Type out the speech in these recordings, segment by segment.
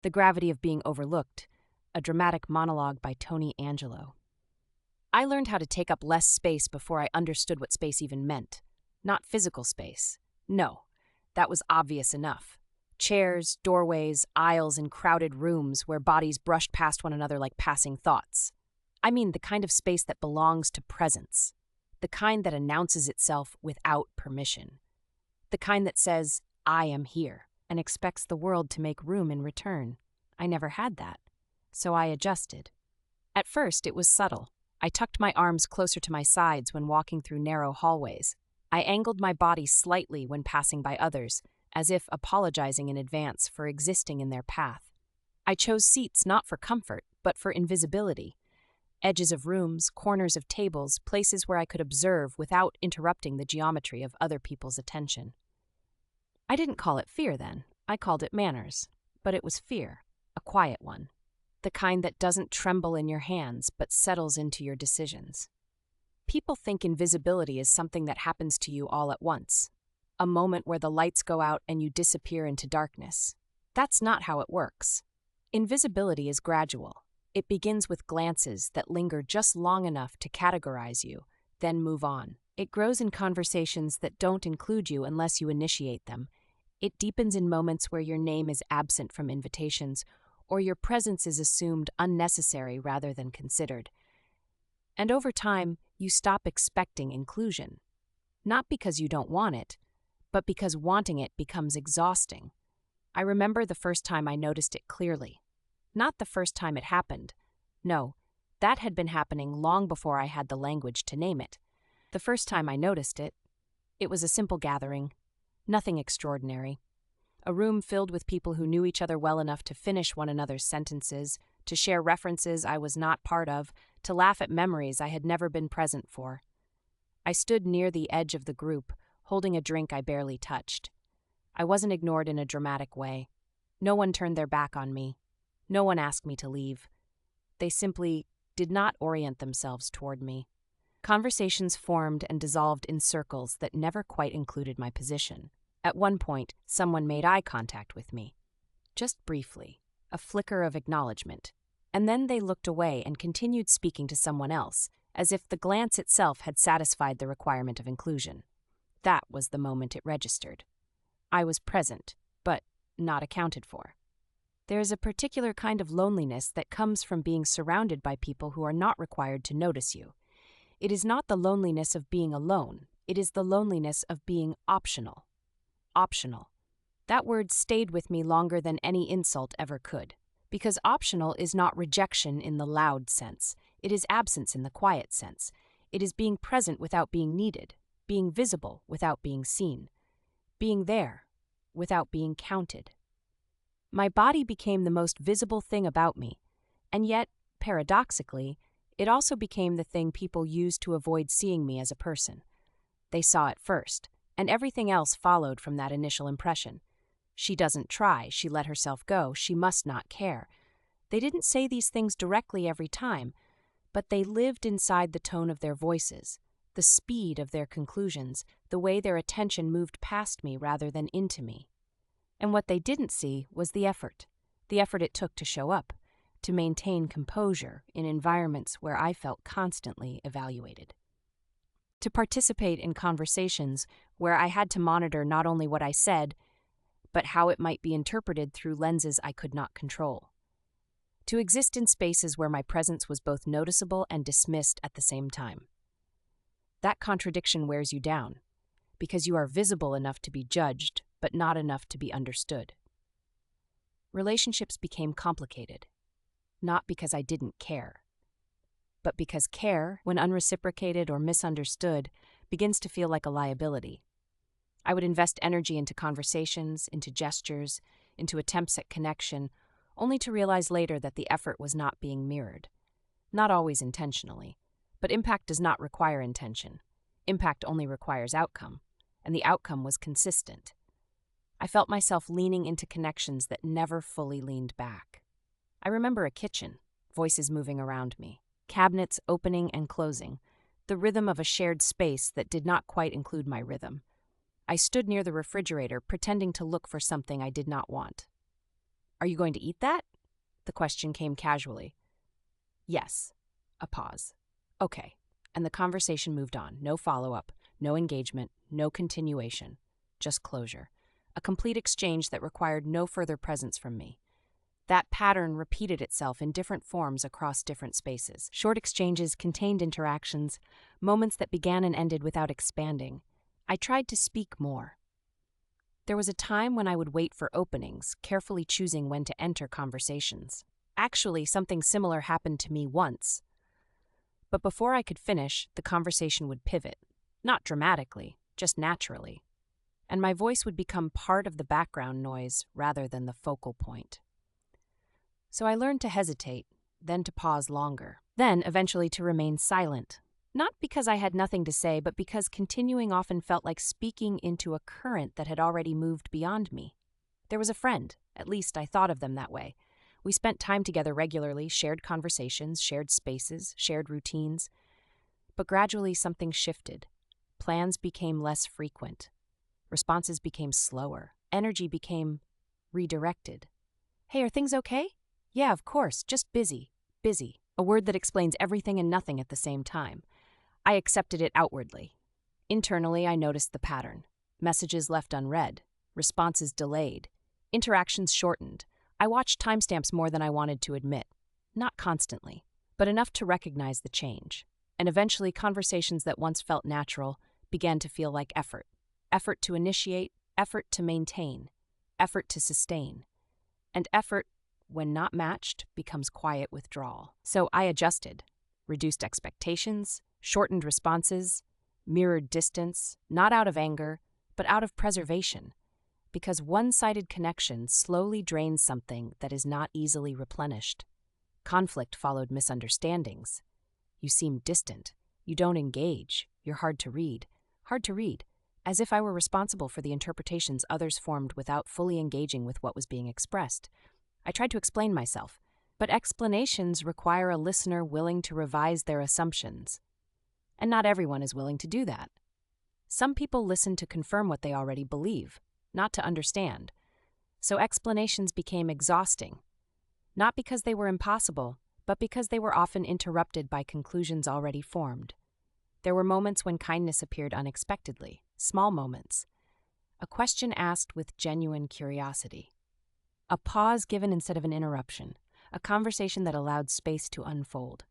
The Gravity of Being Overlooked, a dramatic monologue by Tony Angelo. I learned how to take up less space before I understood what space even meant. Not physical space. No, that was obvious enough. Chairs, doorways, aisles in crowded rooms where bodies brushed past one another like passing thoughts. I mean the kind of space that belongs to presence. The kind that announces itself without permission. The kind that says, I am here, and expects the world to make room in return. I never had that, so I adjusted. At first, it was subtle. I tucked my arms closer to my sides when walking through narrow hallways. I angled my body slightly when passing by others, as if apologizing in advance for existing in their path. I chose seats not for comfort, but for invisibility. Edges of rooms, corners of tables, places where I could observe without interrupting the geometry of other people's attention. I didn't call it fear then. I called it manners. But it was fear, a quiet one. The kind that doesn't tremble in your hands but settles into your decisions. People think invisibility is something that happens to you all at once, a moment where the lights go out and you disappear into darkness. That's not how it works. Invisibility is gradual. It begins with glances that linger just long enough to categorize you, then move on. It grows in conversations that don't include you unless you initiate them. It deepens in moments where your name is absent from invitations, or your presence is assumed unnecessary rather than considered. And over time, you stop expecting inclusion. Not because you don't want it, but because wanting it becomes exhausting. I remember the first time I noticed it clearly. Not the first time it happened. No, that had been happening long before I had the language to name it. The first time I noticed it, it was a simple gathering. Nothing extraordinary. A room filled with people who knew each other well enough to finish one another's sentences, to share references I was not part of, to laugh at memories I had never been present for. I stood near the edge of the group, holding a drink I barely touched. I wasn't ignored in a dramatic way. No one turned their back on me. No one asked me to leave. They simply did not orient themselves toward me. Conversations formed and dissolved in circles that never quite included my position. At one point, someone made eye contact with me. Just briefly, a flicker of acknowledgement. And then they looked away and continued speaking to someone else, as if the glance itself had satisfied the requirement of inclusion. That was the moment it registered. I was present, but not accounted for. There is a particular kind of loneliness that comes from being surrounded by people who are not required to notice you. It is not the loneliness of being alone. It is the loneliness of being optional. Optional. That word stayed with me longer than any insult ever could. Because optional is not rejection in the loud sense. It is absence in the quiet sense. It is being present without being needed, being visible without being seen, being there without being counted. My body became the most visible thing about me, and yet, paradoxically, it also became the thing people used to avoid seeing me as a person. They saw it first, and everything else followed from that initial impression. She doesn't try, she let herself go, she must not care. They didn't say these things directly every time, but they lived inside the tone of their voices, the speed of their conclusions, the way their attention moved past me rather than into me. And what they didn't see was the effort it took to show up, to maintain composure in environments where I felt constantly evaluated. To participate in conversations where I had to monitor not only what I said, but how it might be interpreted through lenses I could not control. To exist in spaces where my presence was both noticeable and dismissed at the same time. That contradiction wears you down, because you are visible enough to be judged, but not enough to be understood. Relationships became complicated, not because I didn't care, but because care, when unreciprocated or misunderstood, begins to feel like a liability. I would invest energy into conversations, into gestures, into attempts at connection, only to realize later that the effort was not being mirrored. Not always intentionally, but impact does not require intention. Impact only requires outcome, and the outcome was consistent. I felt myself leaning into connections that never fully leaned back. I remember a kitchen, voices moving around me, cabinets opening and closing, the rhythm of a shared space that did not quite include my rhythm. I stood near the refrigerator, pretending to look for something I did not want. Are you going to eat that? The question came casually. Yes. A pause. Okay. And the conversation moved on. No follow-up, no engagement, no continuation. Just closure. A complete exchange that required no further presence from me. That pattern repeated itself in different forms across different spaces. Short exchanges contained interactions, moments that began and ended without expanding. I tried to speak more. There was a time when I would wait for openings, carefully choosing when to enter conversations. Actually, something similar happened to me once. But before I could finish, the conversation would pivot. Not dramatically, just naturally. And my voice would become part of the background noise rather than the focal point. So I learned to hesitate, then to pause longer, then eventually to remain silent. Not because I had nothing to say, but because continuing often felt like speaking into a current that had already moved beyond me. There was a friend, at least I thought of them that way. We spent time together regularly, shared conversations, shared spaces, shared routines. But gradually something shifted. Plans became less frequent. Responses became slower. Energy became redirected. Hey, are things okay? Yeah, of course, just busy. Busy. A word that explains everything and nothing at the same time. I accepted it outwardly. Internally, I noticed the pattern. Messages left unread. Responses delayed. Interactions shortened. I watched timestamps more than I wanted to admit. Not constantly, but enough to recognize the change. And eventually, conversations that once felt natural began to feel like effort. Effort to initiate, effort to maintain, effort to sustain. And effort, when not matched, becomes quiet withdrawal. So I adjusted, reduced expectations, shortened responses, mirrored distance, not out of anger, but out of preservation. Because one-sided connection slowly drains something that is not easily replenished. Conflict followed misunderstandings. You seem distant. You don't engage. You're hard to read. Hard to read, as if I were responsible for the interpretations others formed without fully engaging with what was being expressed. I tried to explain myself, but explanations require a listener willing to revise their assumptions. And not everyone is willing to do that. Some people listen to confirm what they already believe, not to understand. So explanations became exhausting, not because they were impossible, but because they were often interrupted by conclusions already formed. There were moments when kindness appeared unexpectedly, small moments. A question asked with genuine curiosity. A pause given instead of an interruption, a conversation that allowed space to unfold.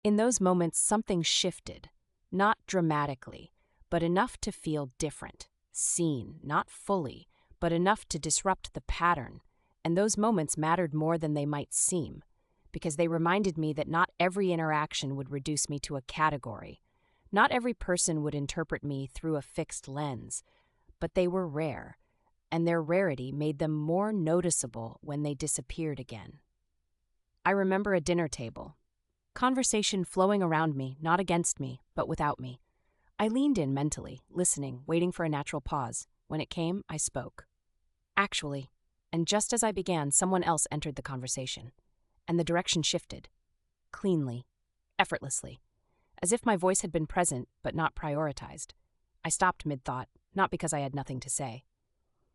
In those moments, something shifted, not dramatically, but enough to feel different, seen, not fully, but enough to disrupt the pattern. And those moments mattered more than they might seem, because they reminded me that not every interaction would reduce me to a category. Not every person would interpret me through a fixed lens, but they were rare, and their rarity made them more noticeable when they disappeared again. I remember a dinner table. Conversation flowing around me, not against me, but without me. I leaned in mentally, listening, waiting for a natural pause. When it came, I spoke. Actually, and just as I began, someone else entered the conversation. And the direction shifted. Cleanly, effortlessly. As if my voice had been present, but not prioritized. I stopped mid-thought, not because I had nothing to say,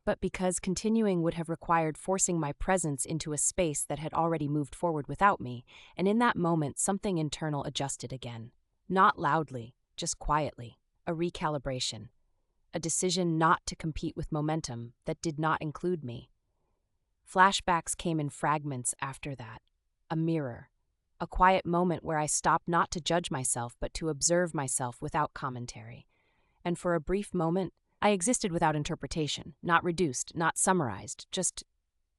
but because continuing would have required forcing my presence into a space that had already moved forward without me, and in that moment something internal adjusted again. Not loudly, just quietly. A recalibration. A decision not to compete with momentum that did not include me. Flashbacks came in fragments after that. A mirror. A quiet moment where I stopped not to judge myself, but to observe myself without commentary. And for a brief moment, I existed without interpretation, not reduced, not summarized, just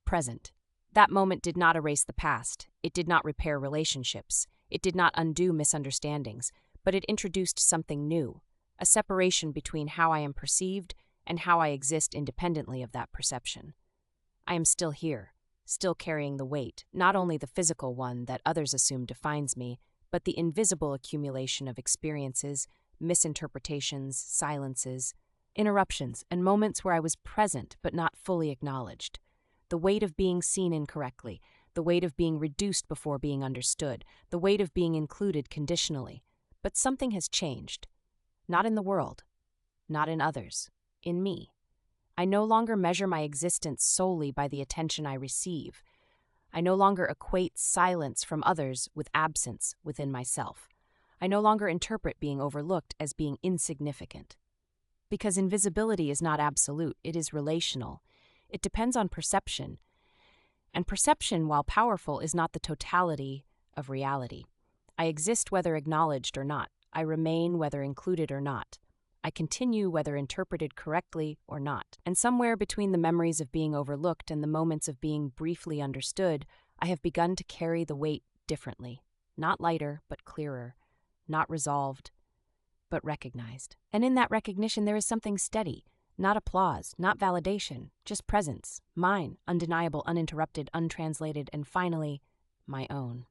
present. That moment did not erase the past. It did not repair relationships. It did not undo misunderstandings, but it introduced something new, a separation between how I am perceived and how I exist independently of that perception. I am still here, still carrying the weight, not only the physical one that others assume defines me, but the invisible accumulation of experiences, misinterpretations, silences, interruptions, and moments where I was present but not fully acknowledged. The weight of being seen incorrectly, the weight of being reduced before being understood, the weight of being included conditionally. But something has changed. Not in the world, not in others, in me. I no longer measure my existence solely by the attention I receive. I no longer equate silence from others with absence within myself. I no longer interpret being overlooked as being insignificant. Because invisibility is not absolute, it is relational. It depends on perception. And perception, while powerful, is not the totality of reality. I exist whether acknowledged or not. I remain whether included or not. I continue whether interpreted correctly or not. And somewhere between the memories of being overlooked and the moments of being briefly understood, I have begun to carry the weight differently. Not lighter, but clearer. Not resolved, but recognized. And in that recognition, there is something steady. Not applause, not validation, just presence. Mine, undeniable, uninterrupted, untranslated, and finally, my own.